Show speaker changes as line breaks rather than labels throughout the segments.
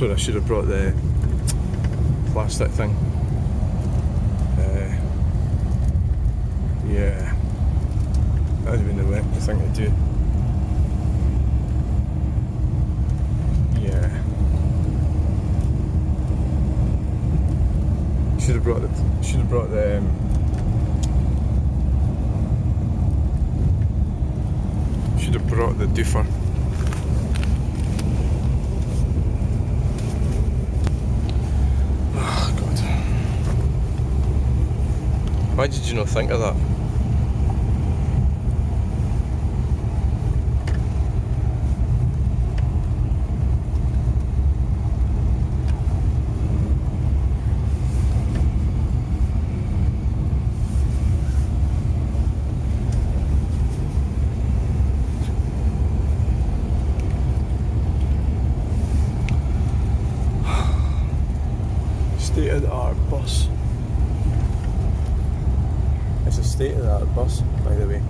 where I should have brought the plastic thing. Yeah, that would have been the thing to do. Yeah. Should have brought the doofer. Oh God. Why did you not think of that? State-of-the-art bus. It's a state-of-the-art bus, by the way.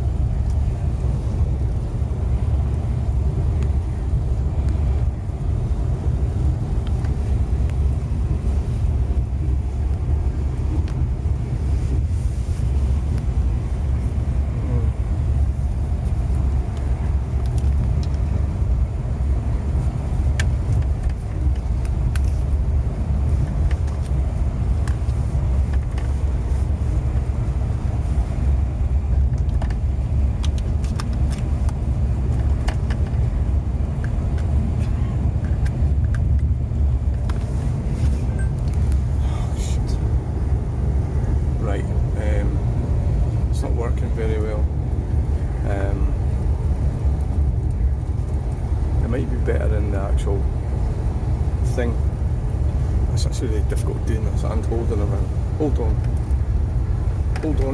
It's not working very well. It might be better in the actual thing. It's actually really difficult doing this and holding around. Hold on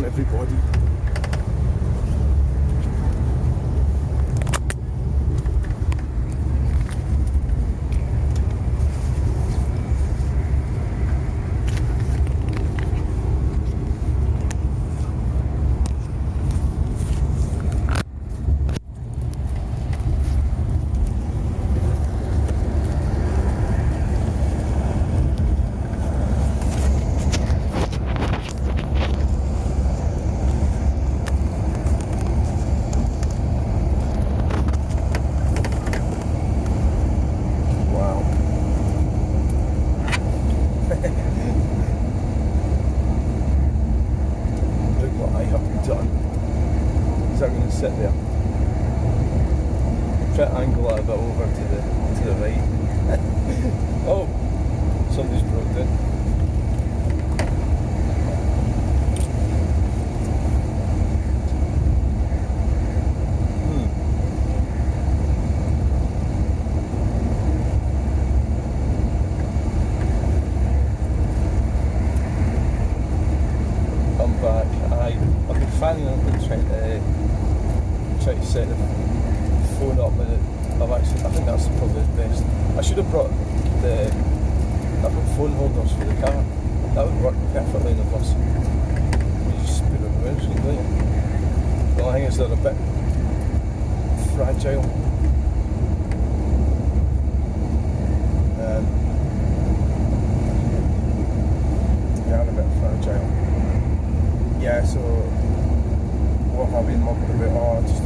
everybody. Sit there. Try to angle it a bit over to the right. Oh, somebody's broke in. I'm back. I've been fanning up and trying to set the phone up with it. I think that's probably the best. I should have brought I've got phone holders for the car. That would work perfectly in the bus. You just put it on the windscreen, don't you? The only thing is they're a bit fragile. They are a bit fragile. Yeah, so what have I been mugging about? Just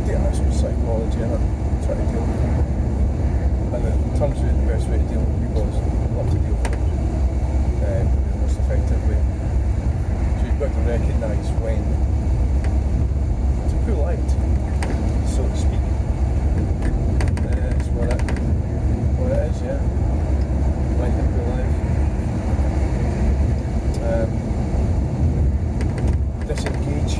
the actual psychology in it, trying to deal with people. And it turns out the best way to deal with people is not to deal with them the most effective way. So you've got to recognise when to pull out, so to speak. That's what it is, yeah. When to pull out. Disengage.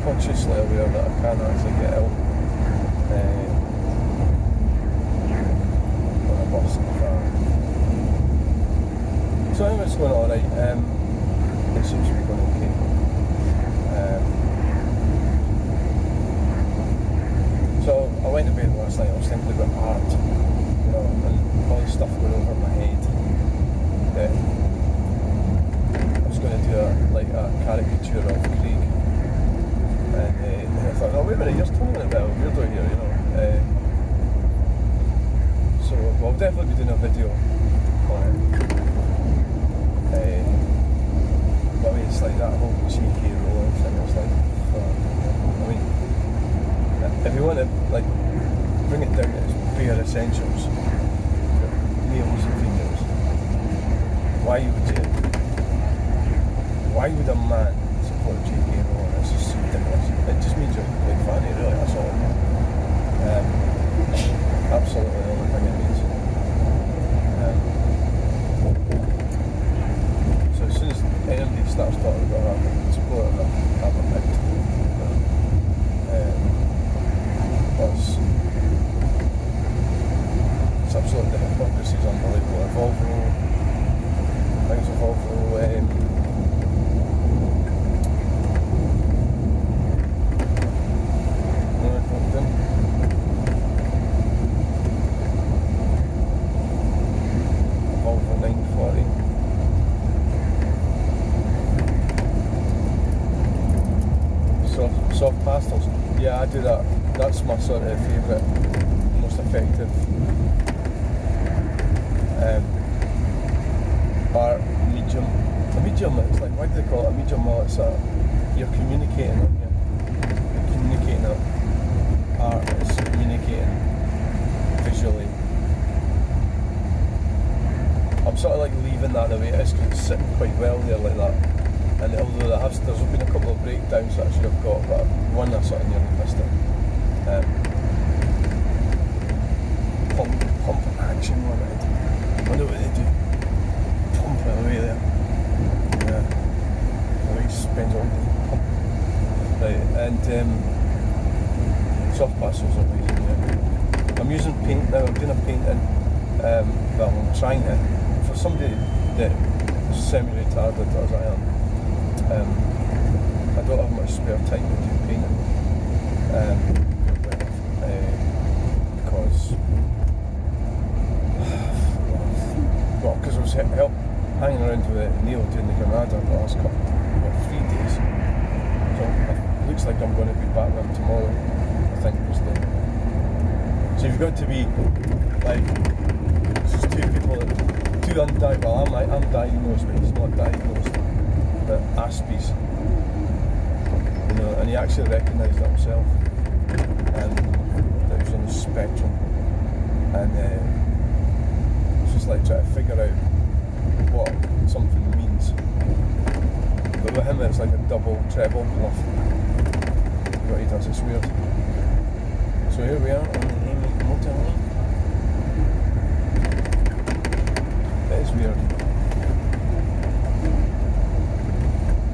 Consciously aware that I can actually get ill on a bus and car. So anyway, it's going alright. It seems to be going okay. So I went to bed last night, I was thinking about art, you know, and all the stuff going over my head that I was going to do a caricature of Craig, and then I thought, oh wait a minute, you're telling me about a weirdo here, you know. So I'll definitely be doing a video on it. But I mean, it's like that whole cheeky rolling thing. It's like, I mean, if you want to like bring it down to its bare essentials, males and females, why would a man support J.K. Rowling? It's just ridiculous. It just means you're a big fanny, really. That's all. Absolutely the only thing it means. So as soon as anybody starts talking about that, support them, I'm out. It's absolutely, the hypocrisy is unbelievable. Things of Volvo, Volvo 940. Soft pastels. Yeah, I do that. That's my sort of favourite, most effective art medium. A medium, it's like, why do they call it a medium? Well, it's you're communicating, aren't you? You're communicating art is communicating visually. I'm sort of like leaving that the way it is because it's sitting quite well there like that. And although there's been a couple of breakdowns that I should have got, but one I sort of nearly missed it. Pump action one, I wonder what they do. Pump it away there. Yeah. The way he spends all day pump. Right, and soft pastels are amazing, yeah. I'm using paint now, I'm doing a painting, well, I'm trying it. For somebody that is semi-retarded as I am, I don't have much spare time to do painting. Because I was hanging around with Neil doing the Granada the last 3 days. So it looks like I'm going to be back with him tomorrow, I think was the... So you've got to be like, just two undiagnosed, well I'm diagnosed, but he's not diagnosed, but Aspies, you know, and he actually recognised that himself, and that he was on the spectrum, and it's just like trying to figure out what something means. But with him it's like a double, treble bluff. What he does, it's weird. So here we are on the Amy motorway. It is weird.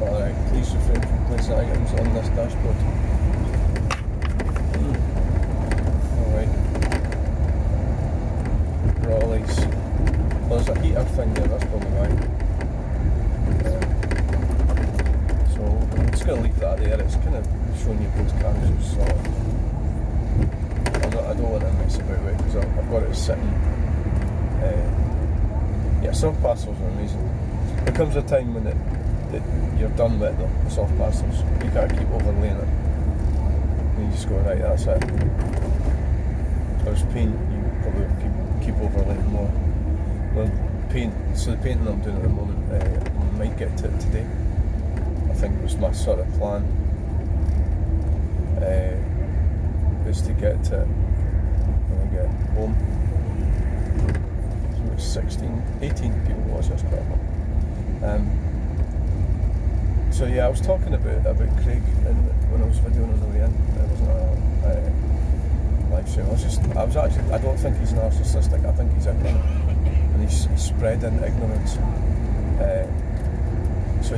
Alright, please refrain from placing items on this dashboard. Alright. Rollies. Well, there's a heater thing there, that's probably why. So I'm just going to leave that there. It's kind of showing you both cams. So I don't want to mess about with it because I've got it sitting. Yeah, soft pastels are amazing. There comes a time when you're done with the soft pastels. You can't keep overlaying it. You just go, right, that's it. There's paint, you probably keep overlaying more. Well, so the painting I'm doing at the moment, I might get to it today. I think was my sort of plan, is to get to it when I get home. So it's 18 people watch this crap. So yeah, I was talking about Craig when I was videoing on the way in. It wasn't a live stream. I don't think he's narcissistic. I think he's ignorant, and he's spreading ignorance. So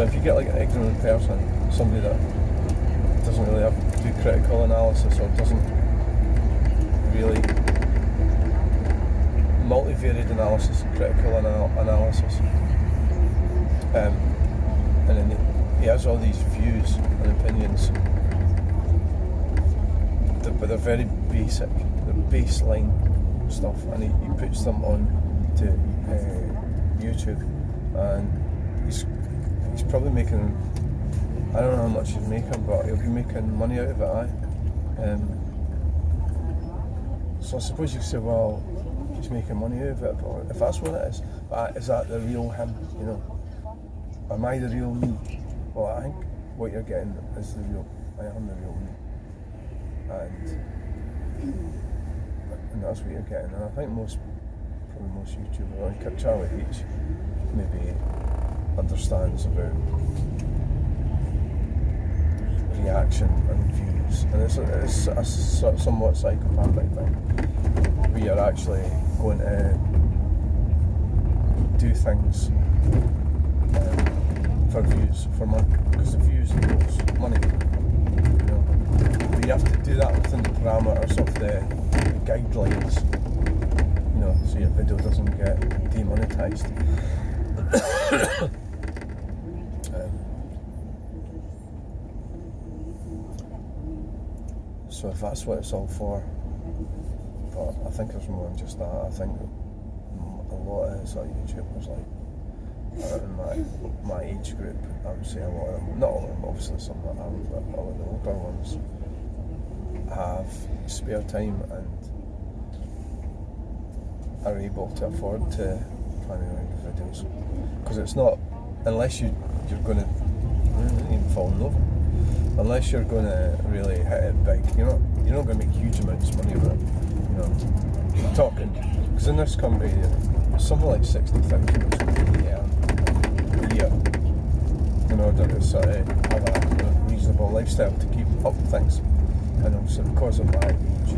if you get like an ignorant person, somebody that doesn't really do critical analysis or doesn't really multivariate analysis and critical analysis, and then he has all these views and opinions, but they're very basic, they're baseline stuff, and he puts them on to YouTube, and he's probably making, I don't know how much he's making, but he'll be making money out of it, aye. So I suppose you could say, well, he's making money out of it, but if that's what it is that the real him, you know? Am I the real me? Well, I think what you're getting is the real, I am the real me. And that's what you're getting. And I think probably most YouTubers, like Charlie H, maybe understands about reaction and views. And it's a somewhat psychopathic thing, where you're actually going to do things for views, for money, because the views equals money, you know. But you have to do that within the parameters of the guidelines, you know, so your video doesn't get demonetized. So if that's what it's all for, but I think there's more than just that. I think a lot of sort of YouTubers, like in my age group, I would say a lot of them, not all of them, obviously some that haven't, but all of the older ones have spare time and are able to afford to plan around the videos. Because it's not, unless you're going to even fall in love, unless you're going to really hit it big, you're not going to make huge amounts of money with it. You know, I'm talking, because in this country, there's something like 60,000 a year in order to sort of have a reasonable lifestyle to keep up with things. And also because of my age,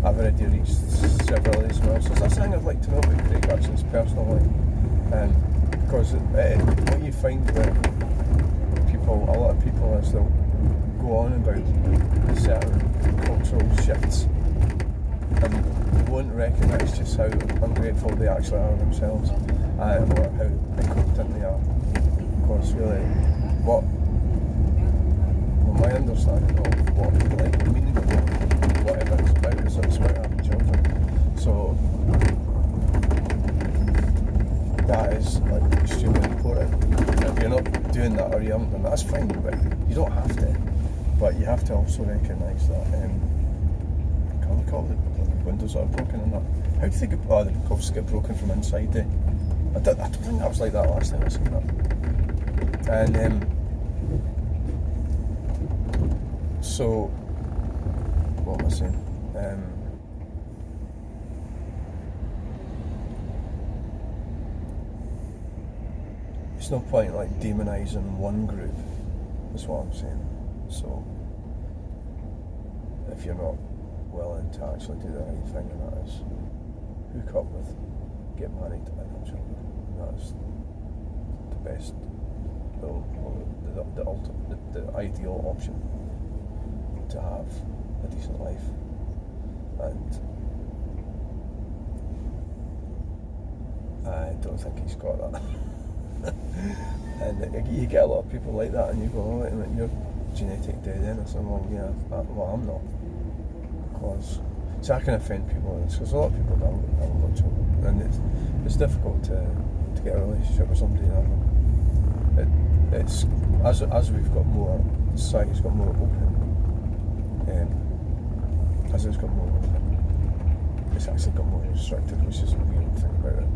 I've already reached several of these milestones. That's something I'd like to know about Craig, actually, his personal life. Because what you find with people, a lot of people, is they'll go on about certain cultural shifts and they won't recognise just how ungrateful they actually are themselves, or how incompetent they are. Because really, my understanding of what, like, the meaning of whatever it's about is it's about having children. So that is like extremely important. If you're not doing that or you haven't done that, that's fine, but you don't have to. But you have to also recognise that can we call it the windows are broken and that? How do they get, the obviously get broken from inside, eh? I don't think that was like that last time I seen that. And so what am I saying? It's no point like demonising one group, is what I'm saying. So if you're not willing to actually do the right thing, and that is hook up with, get married and have children, and that is the best, the ideal option to have a decent life. And I don't think he's got that. And you get a lot of people like that, and you go, oh, wait a minute, you're genetic dead end or something. Well, yeah, well, I'm not. Because, see, I can offend people in this, because a lot of people haven't got children, and it's difficult to get a relationship with somebody that it's as we've got more, society's got more open, as it's got more open, it's actually got more restricted, which is a weird thing about it.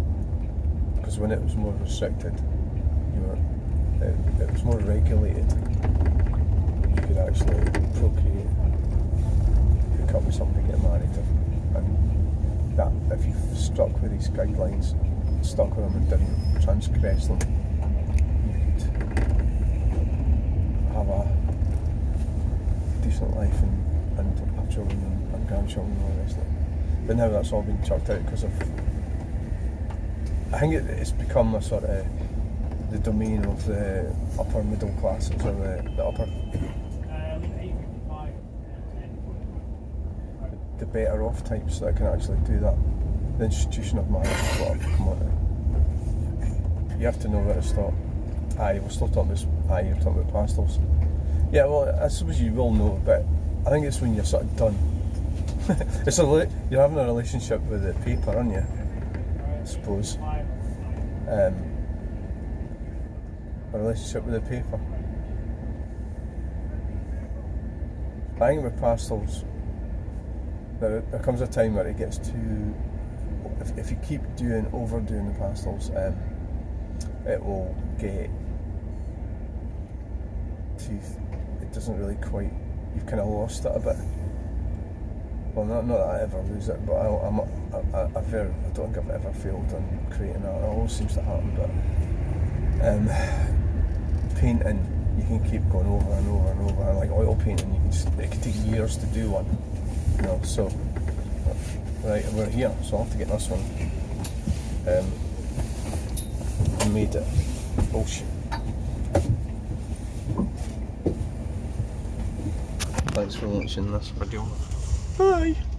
Because when it was more restricted, it was more regulated. You could actually procreate, hook up with somebody, get married, and that if you stuck with these guidelines, stuck with them and didn't transgress them, you could have a decent life and have children and grandchildren and all the rest of it. But now that's all been chucked out because of, I think it's become a sort of the domain of the upper middle classes, or the upper, the better off types that can actually do that. The institution of marriage is what I've come on to. You have to know where to stop. We're still talking about you're talking about pastels. Yeah, well, I suppose you will know, but I think it's when you're sort of done. You're having a relationship with the paper, aren't you? I suppose. a relationship with the paper. I think with pastels, there comes a time where it gets too. If you keep overdoing the pastels, it will get too. It doesn't really quite. You've kind of lost it a bit. Well, not that I ever lose it, but I don't think I've ever failed on creating art. It always seems to happen, but painting, you can keep going over and over and over. And like oil painting, it can take years to do one. You know, so right, we're here, so I'll have to get this one. I made it. Oh shit. Thanks for watching this video. Bye!